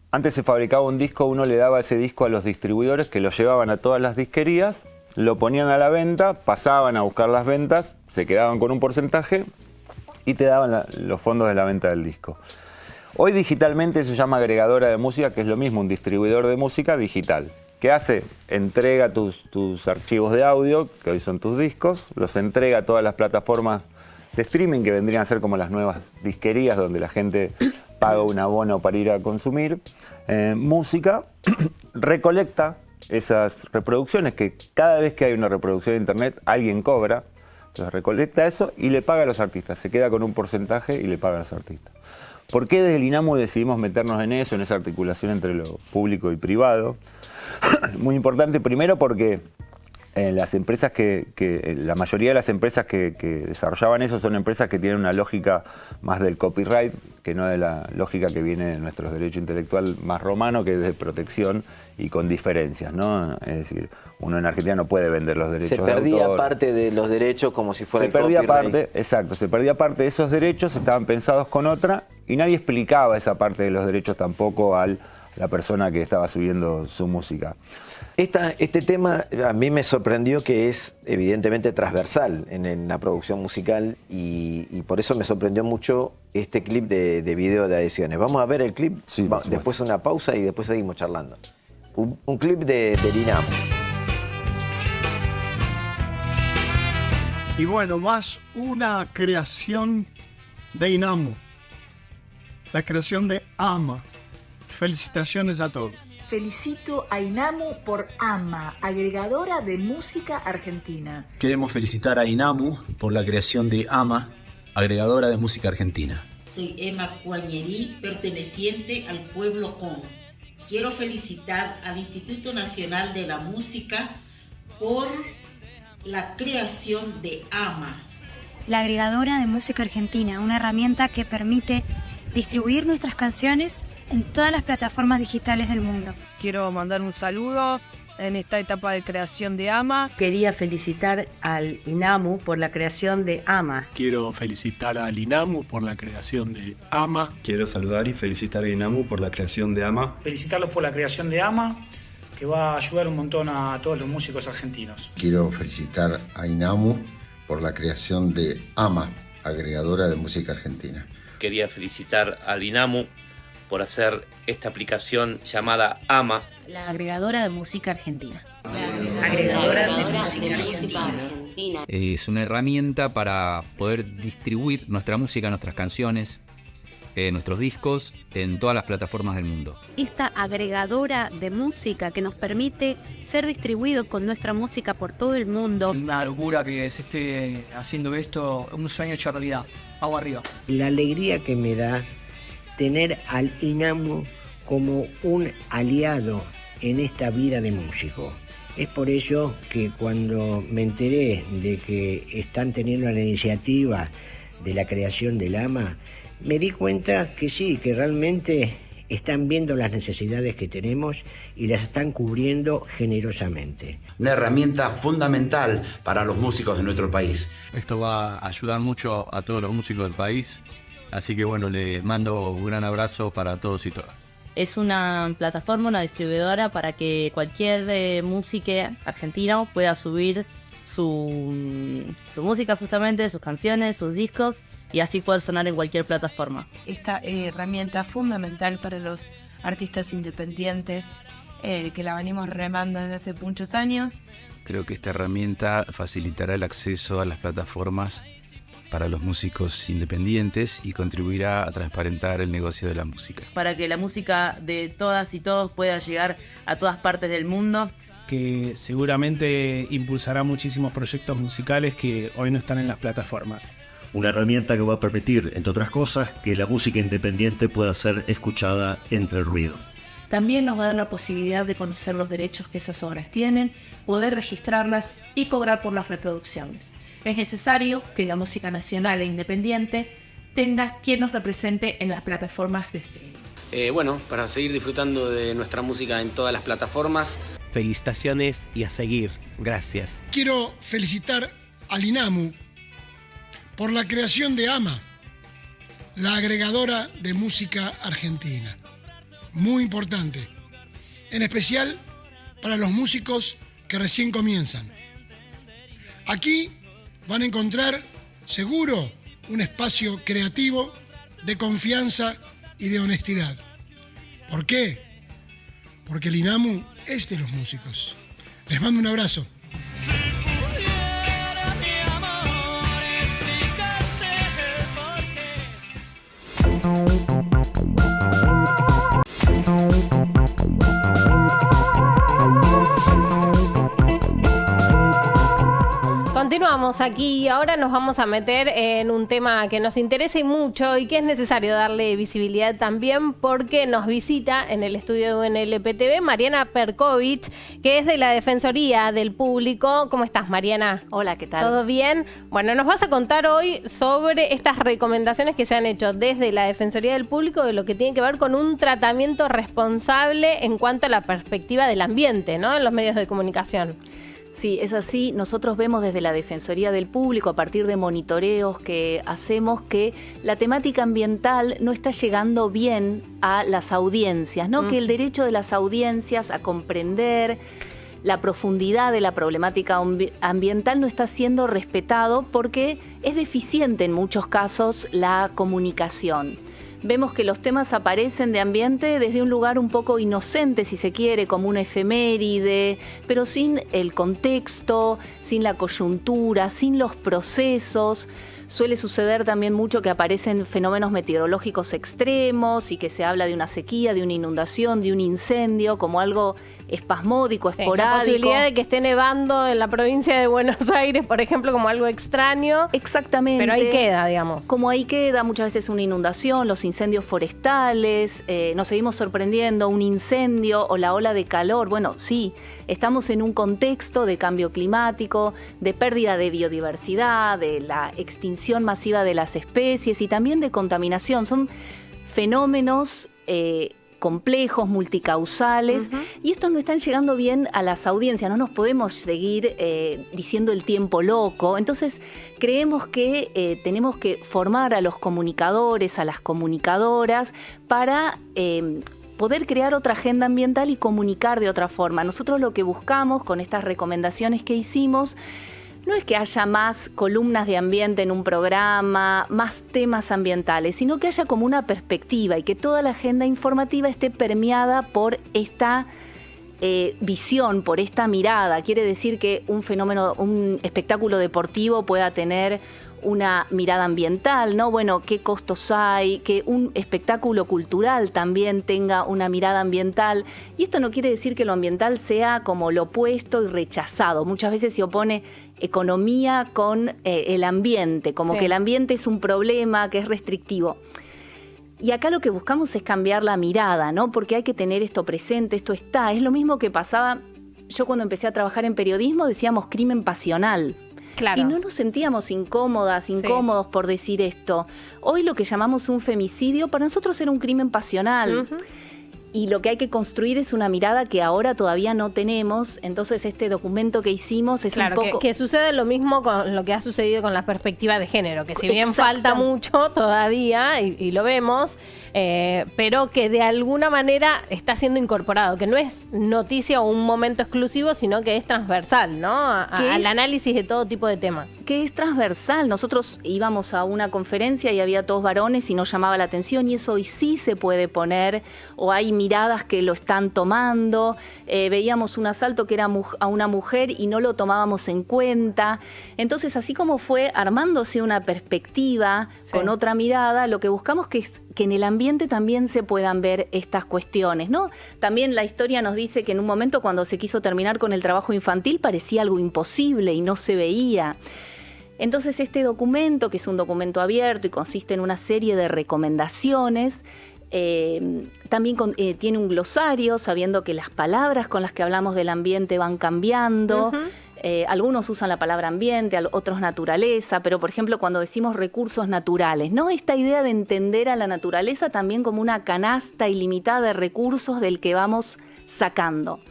antes se fabricaba un disco, uno le daba ese disco a los distribuidores que lo llevaban a todas las disquerías, lo ponían a la venta, pasaban a buscar las ventas, se quedaban con un porcentaje y te daban los fondos de la venta del disco. Hoy digitalmente se llama agregadora de música, que es lo mismo, un distribuidor de música digital. ¿Qué hace? Entrega tus archivos de audio, que hoy son tus discos, los entrega a todas las plataformas de streaming, que vendrían a ser como las nuevas disquerías, donde la gente paga un abono para ir a consumir música, recolecta esas reproducciones, que cada vez que hay una reproducción de internet, alguien cobra, entonces recolecta eso y le paga a los artistas, se queda con un porcentaje y le paga a los artistas. ¿Por qué desde el INAMU decidimos meternos en eso, en esa articulación entre lo público y privado? Muy importante, primero porque las empresas la mayoría de las empresas que desarrollaban eso son empresas que tienen una lógica más del copyright, que no de la lógica que viene de nuestros derechos intelectual más romano, que es de protección y con diferencias, ¿no? Es decir, uno en Argentina no puede vender los derechos de autor. Se perdía parte de los derechos como si fuera el copyright. Se perdía parte, exacto, se perdía parte de esos derechos, estaban pensados con otra y nadie explicaba esa parte de los derechos tampoco a la persona que estaba subiendo su música. Este tema a mí me sorprendió que es evidentemente transversal en la producción musical y por eso me sorprendió mucho este clip de video de adhesiones. Vamos a ver el clip, sí, después una pausa y después seguimos charlando. un clip del INAMU. Y bueno, más una creación de INAMU, la creación de AMA. Felicitaciones a todos. Felicito a INAMU por AMA, agregadora de música argentina. Queremos felicitar a INAMU por la creación de AMA, agregadora de música argentina. Soy Emma Cuañerí, perteneciente al pueblo Con. Quiero felicitar al Instituto Nacional de la Música por la creación de AMA. La agregadora de música argentina, una herramienta que permite distribuir nuestras canciones en todas las plataformas digitales del mundo. Quiero mandar un saludo en esta etapa de creación de AMA. Quería felicitar al INAMU por la creación de AMA. Quiero felicitar al INAMU por la creación de AMA. Quiero saludar y felicitar al INAMU por la creación de AMA. Felicitarlos por la creación de AMA, que va a ayudar un montón a todos los músicos argentinos. Quiero felicitar a INAMU por la creación de AMA, agregadora de música argentina. Quería felicitar al INAMU por hacer esta aplicación llamada AMA. La agregadora de música argentina. Agregadora de música argentina. Es una herramienta para poder distribuir nuestra música, nuestras canciones, nuestros discos en todas las plataformas del mundo. Esta agregadora de música que nos permite ser distribuido con nuestra música por todo el mundo. Una locura que se esté haciendo esto, un sueño hecho realidad. Vamos arriba. La alegría que me da tener al INAMU como un aliado en esta vida de músico. Es por ello que cuando me enteré de que están teniendo la iniciativa de la creación del AMA, me di cuenta que sí, que realmente están viendo las necesidades que tenemos y las están cubriendo generosamente. Una herramienta fundamental para los músicos de nuestro país. Esto va a ayudar mucho a todos los músicos del país, así que bueno, les mando un gran abrazo para todos y todas. Es una plataforma, una distribuidora para que cualquier músico argentino pueda subir su música justamente, sus canciones, sus discos, y así poder sonar en cualquier plataforma. Esta herramienta fundamental para los artistas independientes, que la venimos remando desde hace muchos años. Creo que esta herramienta facilitará el acceso a las plataformas para los músicos independientes y contribuirá a transparentar el negocio de la música. Para que la música de todas y todos pueda llegar a todas partes del mundo. Que seguramente impulsará muchísimos proyectos musicales que hoy no están en las plataformas. Una herramienta que va a permitir, entre otras cosas, que la música independiente pueda ser escuchada entre el ruido. También nos va a dar la posibilidad de conocer los derechos que esas obras tienen, poder registrarlas y cobrar por las reproducciones. Es necesario que la música nacional e independiente tenga quien nos represente en las plataformas de streaming. Bueno, para seguir disfrutando de nuestra música en todas las plataformas. Felicitaciones y a seguir. Gracias. Quiero felicitar al INAMU por la creación de AMA, la agregadora de música argentina. Muy importante, en especial para los músicos que recién comienzan. Aquí van a encontrar, seguro, un espacio creativo de confianza y de honestidad. ¿Por qué? Porque el INAMU es de los músicos. Les mando un abrazo. Continuamos aquí y ahora nos vamos a meter en un tema que nos interesa y mucho y que es necesario darle visibilidad también porque nos visita en el estudio de UNLP-TV Mariana Perkovich, que es de la Defensoría del Público. ¿Cómo estás, Mariana? Hola, ¿qué tal? ¿Todo bien? Bueno, nos vas a contar hoy sobre estas recomendaciones que se han hecho desde la Defensoría del Público de lo que tiene que ver con un tratamiento responsable en cuanto a la perspectiva del ambiente, ¿no? En los medios de comunicación. Sí, es así. Nosotros vemos desde la Defensoría del Público, a partir de monitoreos que hacemos, que la temática ambiental no está llegando bien a las audiencias, ¿no? Que el derecho de las audiencias a comprender la profundidad de la problemática ambiental no está siendo respetado porque es deficiente en muchos casos la comunicación. vemos que los temas aparecen de ambiente desde un lugar un poco inocente, si se quiere, como una efeméride, pero sin el contexto, sin la coyuntura, sin los procesos. Suele suceder también mucho que aparecen fenómenos meteorológicos extremos y que se habla de una sequía, de una inundación, de un incendio, como algo espasmódico, esporádico. La posibilidad de que esté nevando en la provincia de Buenos Aires, por ejemplo, como algo extraño. Exactamente. Pero ahí queda, digamos. Como ahí queda, muchas veces una inundación, los incendios forestales, nos seguimos sorprendiendo, un incendio o la ola de calor. Bueno, sí, estamos en un contexto de cambio climático, de pérdida de biodiversidad, de la extinción masiva de las especies y también de contaminación. Son fenómenos complejos, multicausales, y estos no están llegando bien a las audiencias, no nos podemos seguir diciendo el tiempo loco. Entonces creemos que tenemos que formar a los comunicadores, a las comunicadoras, para poder crear otra agenda ambiental y comunicar de otra forma. Nosotros lo que buscamos con estas recomendaciones que hicimos no es que haya más columnas de ambiente en un programa, más temas ambientales, sino que haya como una perspectiva y que toda la agenda informativa esté permeada por esta visión, por esta mirada. Quiere decir que un fenómeno, un espectáculo deportivo pueda tener una mirada ambiental, ¿no? Bueno, ¿qué costos hay? Que un espectáculo cultural también tenga una mirada ambiental. Y esto no quiere decir que lo ambiental sea como lo opuesto y rechazado. Muchas veces se opone economía con el ambiente, como que el ambiente es un problema, que es restrictivo. Y acá lo que buscamos es cambiar la mirada, ¿no? Porque hay que tener esto presente, esto está. Es lo mismo que pasaba, yo cuando empecé a trabajar en periodismo decíamos crimen pasional. Claro. Y no nos sentíamos incómodos por decir esto. Hoy lo que llamamos un femicidio, para nosotros era un crimen pasional. Y lo que hay que construir es una mirada que ahora todavía no tenemos. Entonces este documento que hicimos es un poco... que sucede lo mismo con lo que ha sucedido con la perspectiva de género, que si bien falta mucho todavía, y lo vemos, pero que de alguna manera está siendo incorporado, que no es noticia o un momento exclusivo, sino que es transversal, ¿no? Al análisis de todo tipo de temas. Que es transversal. Nosotros íbamos a una conferencia y había todos varones y nos llamaba la atención, y eso hoy sí se puede poner, o hay miradas que lo están tomando. Veíamos un asalto que era a una mujer y no lo tomábamos en cuenta. Entonces, así como fue armándose una perspectiva con otra mirada, lo que buscamos es que en el ambiente también se puedan ver estas cuestiones, ¿no? También la historia nos dice que en un momento, cuando se quiso terminar con el trabajo infantil, parecía algo imposible y no se veía. Entonces este documento, que es un documento abierto y consiste en una serie de recomendaciones, también tiene un glosario, sabiendo que las palabras con las que hablamos del ambiente van cambiando. Algunos usan la palabra ambiente, otros naturaleza, pero por ejemplo cuando decimos recursos naturales, ¿no? Esta idea de entender a la naturaleza también como una canasta ilimitada de recursos del que vamos sacando.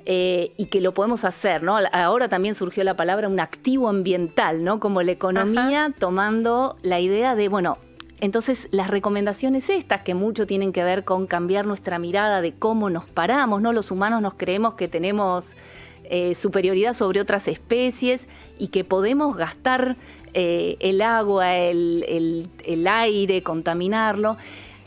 Y que lo podemos hacer, ¿no? Ahora también surgió la palabra un activo ambiental, ¿no? Como la economía tomando la idea de, bueno, entonces las recomendaciones estas, que mucho tienen que ver con cambiar nuestra mirada de cómo nos paramos, ¿no? Los humanos nos creemos que tenemos superioridad sobre otras especies y que podemos gastar el agua, el aire, contaminarlo.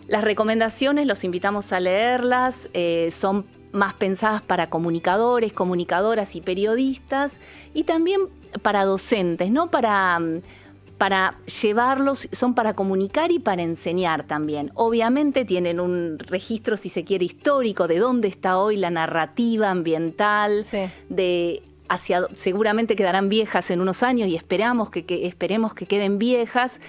Las recomendaciones, los invitamos a leerlas, son más pensadas para comunicadores, comunicadoras y periodistas, y también para docentes, ¿no? Para llevarlos, son para comunicar y para enseñar también. Obviamente tienen un registro, si se quiere, histórico de dónde está hoy la narrativa ambiental, seguramente quedarán viejas en unos años y esperemos que queden viejas.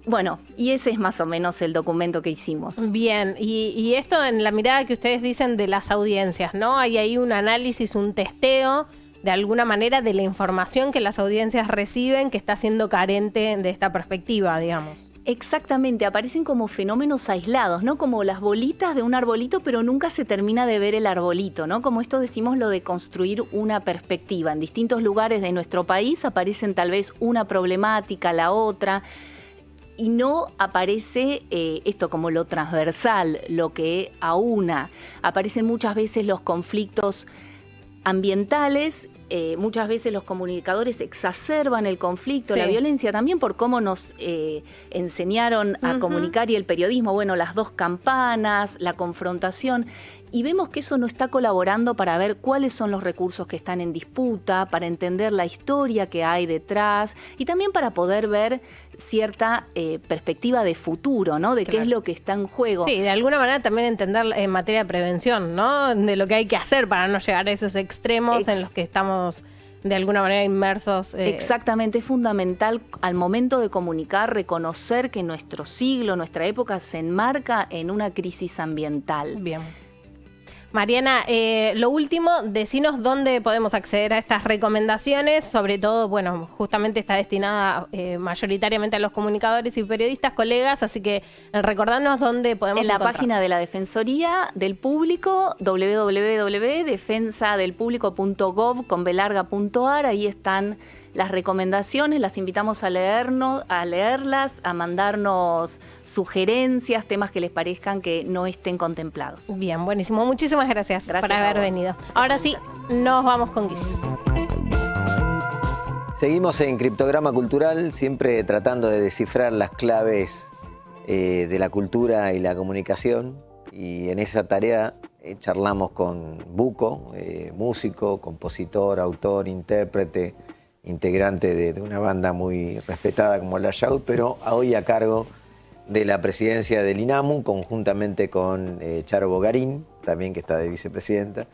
Bueno, y ese es más o menos el documento que hicimos. Bien, y esto en la mirada que ustedes dicen de las audiencias, ¿no? Hay ahí un análisis, un testeo, de alguna manera, de la información que las audiencias reciben, que está siendo carente de esta perspectiva, digamos. Exactamente, aparecen como fenómenos aislados, ¿no? Como las bolitas de un arbolito, pero nunca se termina de ver el arbolito, ¿no? Como esto decimos, lo de construir una perspectiva. En distintos lugares de nuestro país aparecen tal vez una problemática, la otra, y no aparece esto como lo transversal, lo que aúna. Aparecen muchas veces los conflictos ambientales muchas veces los comunicadores exacerban el conflicto, Sí. la violencia, también por cómo nos enseñaron a comunicar y el periodismo, bueno, las dos campanas, la confrontación. Y vemos que eso no está colaborando para ver cuáles son los recursos que están en disputa, para entender la historia que hay detrás y también para poder ver cierta perspectiva de futuro, ¿no? De qué es lo que está en juego. Sí, de alguna manera también entender en materia de prevención, ¿no? De lo que hay que hacer para no llegar a esos extremos en los que estamos de alguna manera inmersos. Exactamente, es fundamental al momento de comunicar reconocer que nuestro siglo, nuestra época se enmarca en una crisis ambiental. Bien. Mariana, lo último, decinos dónde podemos acceder a estas recomendaciones, sobre todo, bueno, justamente está destinada mayoritariamente a los comunicadores y periodistas, colegas, así que recordanos dónde podemos encontrar. En la encontrar. página de la Defensoría del Público, www.defensadelpublico.gov.ar, ahí están las recomendaciones, las invitamos a leerlas, a mandarnos sugerencias, temas que les parezcan que no estén contemplados. Bien, buenísimo. Muchísimas gracias por a haber vos. venido. Ahora sí, nos vamos con Guille. Seguimos en Criptograma Cultural, siempre tratando de descifrar las claves de la cultura y la comunicación. Y en esa tarea charlamos con Buco, músico, compositor, autor, intérprete, integrante de una banda muy respetada como la Shout, pero hoy a cargo de la presidencia del INAMU, conjuntamente con Charo Bogarín, también que está de vicepresidenta.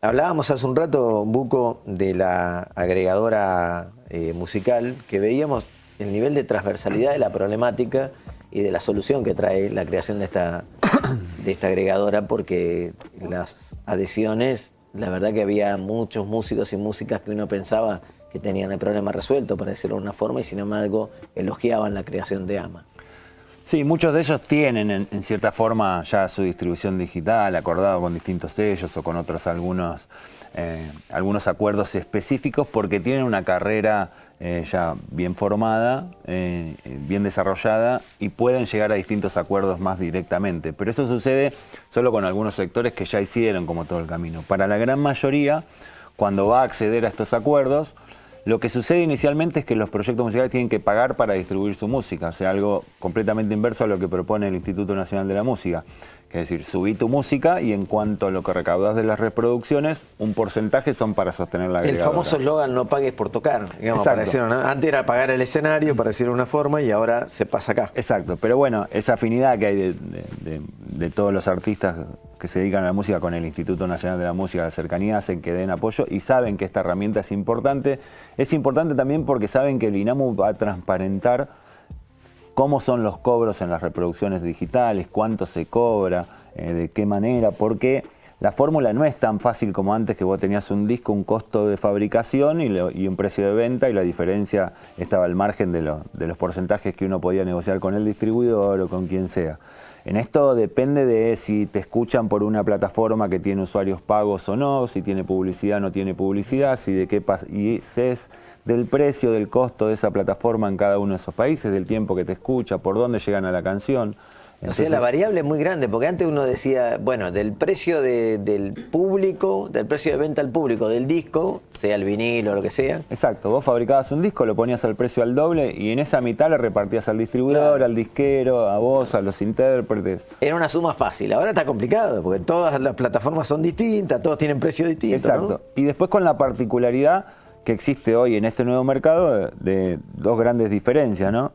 Hablábamos hace un rato, Buco, de la agregadora musical, que veíamos el nivel de transversalidad de la problemática y de la solución que trae la creación de esta agregadora, porque las adhesiones, la verdad que había muchos músicos y músicas que uno pensaba que tenían el problema resuelto, para decirlo de una forma, y sin embargo elogiaban la creación de AMA. Sí, muchos de ellos tienen en cierta forma ya su distribución digital, acordado con distintos sellos o con otros algunos acuerdos específicos, porque tienen una carrera ya bien formada, bien desarrollada, y pueden llegar a distintos acuerdos más directamente. Pero eso sucede solo con algunos sectores que ya hicieron como todo el camino. Para la gran mayoría, cuando va a acceder a estos acuerdos, lo que sucede inicialmente es que los proyectos musicales tienen que pagar para distribuir su música, o sea, algo completamente inverso a lo que propone el Instituto Nacional de la Música. Es decir, subí tu música y en cuanto a lo que recaudás de las reproducciones, un porcentaje son para sostener la agregadora. El famoso eslogan, no pagues por tocar, digamos, para decirlo, ¿no? Antes era pagar el escenario, para decirlo de una forma, y ahora se pasa acá. Exacto, pero bueno, esa afinidad que hay de todos los artistas que se dedican a la música con el Instituto Nacional de la Música, la cercanía, hacen que den apoyo y saben que esta herramienta es importante. Es importante también porque saben que el INAMU va a transparentar cómo son los cobros en las reproducciones digitales, cuánto se cobra, de qué manera, porque la fórmula no es tan fácil como antes, que vos tenías un disco, un costo de fabricación y un precio de venta, y la diferencia estaba al margen de los porcentajes que uno podía negociar con el distribuidor o con quien sea. En esto depende de si te escuchan por una plataforma que tiene usuarios pagos o no, si tiene publicidad o no tiene publicidad, si de qué y es del precio, del costo de esa plataforma en cada uno de esos países, del tiempo que te escucha, por dónde llegan a la canción. Entonces, o sea, la variable es muy grande, porque antes uno decía, bueno, del precio del público, del precio de venta al público del disco, sea el vinilo o lo que sea. Exacto, vos fabricabas un disco, lo ponías al precio al doble y en esa mitad le repartías al distribuidor, claro, al disquero, a vos, a los intérpretes. Era una suma fácil, ahora está complicado, porque todas las plataformas son distintas, todos tienen precios distintos. Exacto, ¿no? Y después con la particularidad que existe hoy en este nuevo mercado de dos grandes diferencias, ¿no?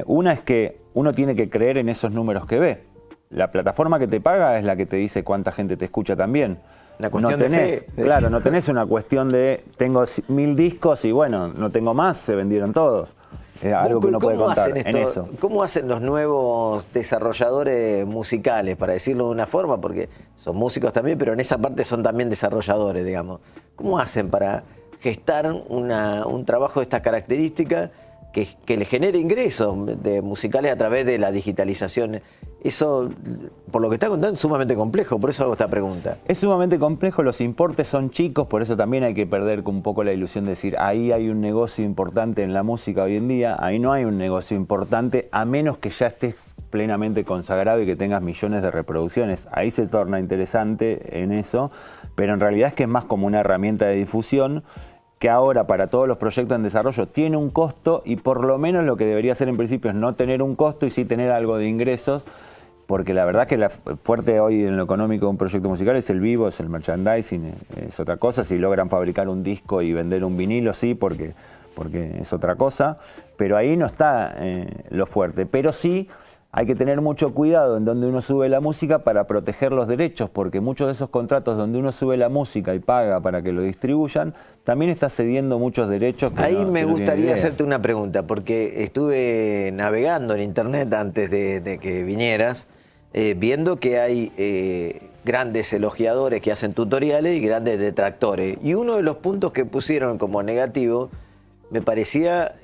Una es que uno tiene que creer en esos números que ve. La plataforma que te paga es la que te dice cuánta gente te escucha también. La cuestión de fe. Claro, no tenés una cuestión de tengo 1000 discos y bueno, no tengo más, se vendieron todos. Es algo que uno puede contar en eso. ¿Cómo hacen los nuevos desarrolladores musicales, para decirlo de una forma? Porque son músicos también, pero en esa parte son también desarrolladores, digamos. ¿Cómo hacen para gestar un trabajo de estas características que le genere ingresos musicales a través de la digitalización? Eso, por lo que está contando, es sumamente complejo, por eso hago esta pregunta. Es sumamente complejo, los importes son chicos, por eso también hay que perder un poco la ilusión de decir, ahí hay un negocio importante en la música hoy en día. Ahí no hay un negocio importante, a menos que ya estés plenamente consagrado y que tengas millones de reproducciones. Ahí se torna interesante en eso, pero en realidad es que es más como una herramienta de difusión. que ahora para todos los proyectos en desarrollo tiene un costo, y por lo menos lo que debería ser en principio es no tener un costo y sí tener algo de ingresos, porque la verdad que la fuerte hoy en lo económico de un proyecto musical es el vivo, es el merchandising, es otra cosa. Si logran fabricar un disco y vender un vinilo, sí, porque es otra cosa, pero ahí no está lo fuerte. Pero sí hay que tener mucho cuidado en donde uno sube la música para proteger los derechos, porque muchos de esos contratos donde uno sube la música y paga para que lo distribuyan, también está cediendo muchos derechos. Ahí me gustaría hacerte una pregunta, porque estuve navegando en internet antes de que vinieras, viendo que hay grandes elogiadores que hacen tutoriales y grandes detractores. Y uno de los puntos que pusieron como negativo me parecía,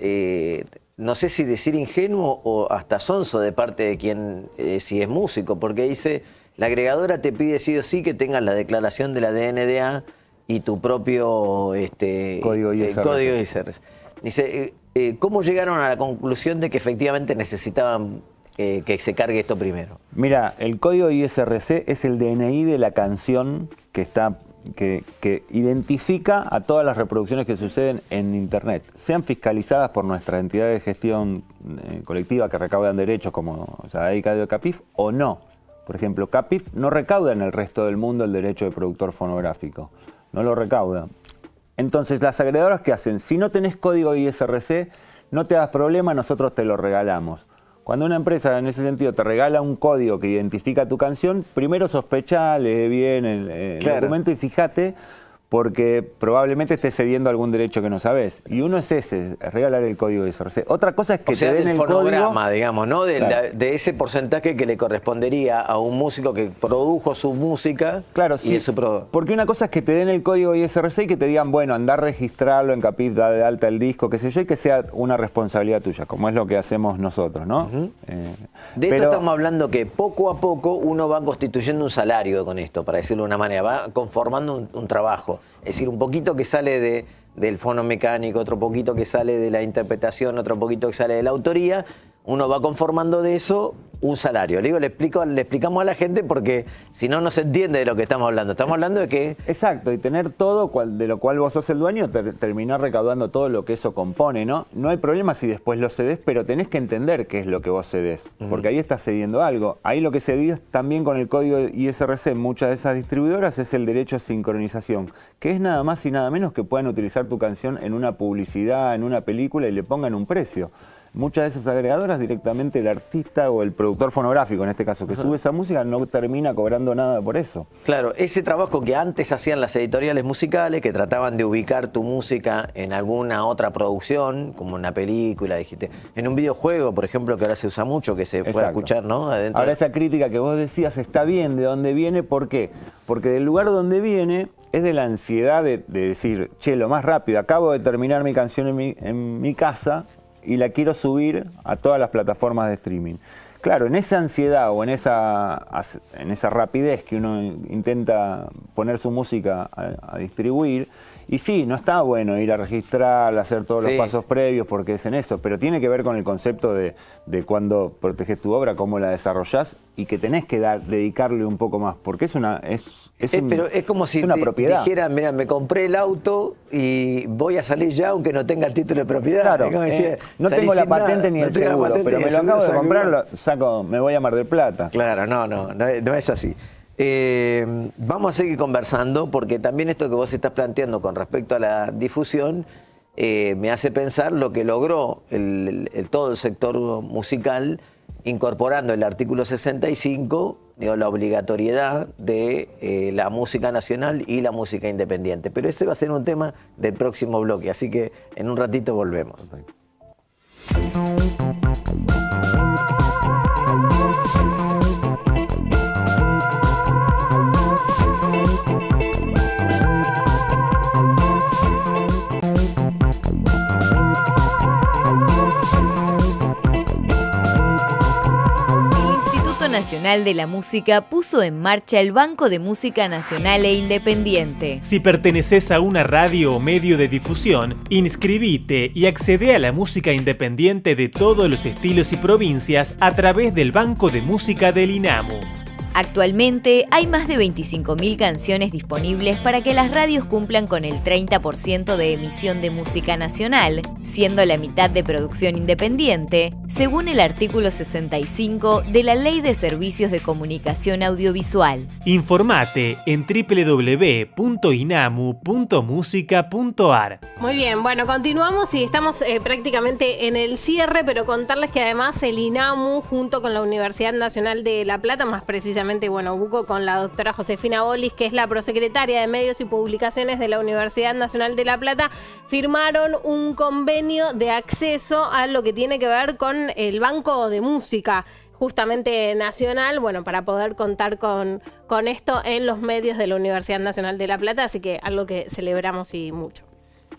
no sé si decir ingenuo o hasta sonso de parte de quien si es músico, porque dice, la agregadora te pide sí o sí que tengas la declaración de la DNDA y tu propio código ISRS. Dice, ¿cómo llegaron a la conclusión de que efectivamente necesitaban que se cargue esto primero? Mira, el código ISRC es el DNI de la canción que identifica a todas las reproducciones que suceden en Internet, sean fiscalizadas por nuestra entidad de gestión colectiva que recaudan derechos como SADAIC de CAPIF o no. Por ejemplo, CAPIF no recauda en el resto del mundo el derecho de productor fonográfico, no lo recauda. Entonces, las agregadoras, ¿qué hacen? Si no tenés código ISRC, no te hagas problema, nosotros te lo regalamos. Cuando una empresa en ese sentido te regala un código que identifica tu canción, primero sospechá, lee bien el documento y fíjate, porque probablemente estés cediendo algún derecho que no sabes. Y uno es ese, es regalar el código ISRC. Otra cosa es que te den el fonograma, código, digamos, ¿no? De ese porcentaje que le correspondería a un músico que produjo su música. Claro, sí. Porque una cosa es que te den el código ISRC y que te digan, bueno, andá a registrarlo en CAPIF, da de alta el disco, qué sé yo, y que sea una responsabilidad tuya, como es lo que hacemos nosotros, ¿no? De esto estamos hablando que poco a poco uno va constituyendo un salario con esto, para decirlo de una manera, va conformando un trabajo. Es decir, un poquito que sale del fono mecánico, otro poquito que sale de la interpretación, otro poquito que sale de la autoría, uno va conformando de eso un salario. Le explicamos a la gente porque si no, no se entiende de lo que estamos hablando. Estamos hablando de que... Exacto, y tener todo de lo cual vos sos el dueño, terminar recaudando todo lo que eso compone, ¿no? No hay problema si después lo cedés, pero tenés que entender qué es lo que vos cedés, porque ahí estás cediendo algo. Ahí lo que cedís también con el código ISRC en muchas de esas distribuidoras es el derecho a sincronización, que es nada más y nada menos que puedan utilizar tu canción en una publicidad, en una película y le pongan un precio. Muchas de esas agregadoras directamente el artista o el productor fonográfico, en este caso, que sube esa música, no termina cobrando nada por eso. Claro, ese trabajo que antes hacían las editoriales musicales, que trataban de ubicar tu música en alguna otra producción, como una película, dijiste, en un videojuego, por ejemplo, que ahora se usa mucho, que se puede escuchar, ¿no? Adentro. Ahora esa crítica que vos decías está bien, ¿de dónde viene? ¿Por qué? Porque del lugar donde viene es de la ansiedad de decir, che, lo más rápido, acabo de terminar mi canción en mi casa, y la quiero subir a todas las plataformas de streaming. Claro, en esa ansiedad o en esa rapidez que uno intenta poner su música a distribuir, y sí, no está bueno ir a registrar, hacer todos los pasos previos porque es en eso, pero tiene que ver con el concepto de cuando proteges tu obra, cómo la desarrollás y que tenés que dedicarle un poco más, porque es una propiedad. Dijera, mira, me compré el auto y voy a salir ya aunque no tenga el título de propiedad. Claro, no tengo la patente ni el seguro, pero me lo acabo de comprar, me voy a Mar del Plata. Claro, no es así. Vamos a seguir conversando porque también esto que vos estás planteando con respecto a la difusión me hace pensar lo que logró todo el sector musical incorporando el artículo 65, la obligatoriedad de la música nacional y la música independiente. Pero ese va a ser un tema del próximo bloque, así que en un ratito volvemos. Nacional de la Música puso en marcha el Banco de Música Nacional e Independiente. Si perteneces a una radio o medio de difusión, inscribite y accede a la música independiente de todos los estilos y provincias a través del Banco de Música del INAMU. Actualmente hay más de 25.000 canciones disponibles para que las radios cumplan con el 30% de emisión de música nacional, siendo la mitad de producción independiente, según el artículo 65 de la Ley de Servicios de Comunicación Audiovisual. Informate en www.inamu.musica.ar. Muy bien, bueno, continuamos y estamos prácticamente en el cierre, pero contarles que además el INAMU, junto con la Universidad Nacional de La Plata, más precisamente, bueno, Buco con la doctora Josefina Bolis, que es la prosecretaria de Medios y Publicaciones de la Universidad Nacional de La Plata, firmaron un convenio de acceso a lo que tiene que ver con el Banco de Música, justamente nacional, bueno, para poder contar con esto en los medios de la Universidad Nacional de La Plata, así que algo que celebramos y mucho.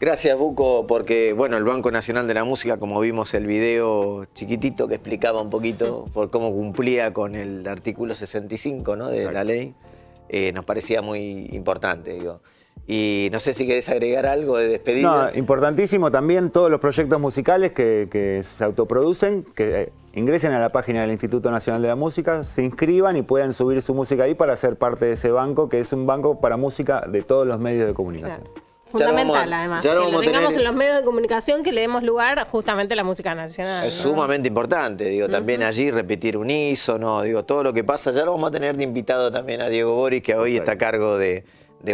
Gracias, Buco, porque bueno, el Banco Nacional de la Música, como vimos el video chiquitito que explicaba un poquito por cómo cumplía con el artículo 65, ¿no?, de la ley, nos parecía muy importante, digo. Y no sé si querés agregar algo de despedida. No, importantísimo también todos los proyectos musicales que se autoproducen, que ingresen a la página del Instituto Nacional de la Música, se inscriban y puedan subir su música ahí para ser parte de ese banco, que es un banco para música de todos los medios de comunicación. Claro. Fundamental, además, que lo tengamos en los medios de comunicación, que le demos lugar justamente a la música nacional. Es sumamente importante, digo, también allí repetir unísono, digo, todo lo que pasa. Ya lo vamos a tener de invitado también a Diego Boris, que hoy está a cargo de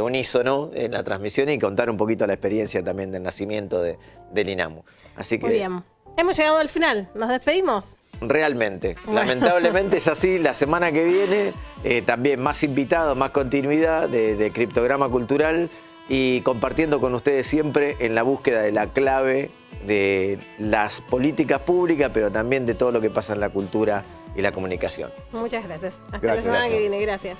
unísono en la transmisión, y contar un poquito la experiencia también del nacimiento del INAMU. Así que... Muy bien. Hemos llegado al final. ¿Nos despedimos? Realmente. Bueno. Lamentablemente es así. La semana que viene también más invitados, más continuidad de Criptograma Cultural, y compartiendo con ustedes siempre en la búsqueda de la clave de las políticas públicas, pero también de todo lo que pasa en la cultura y la comunicación. Muchas gracias. Hasta la semana que viene. Gracias.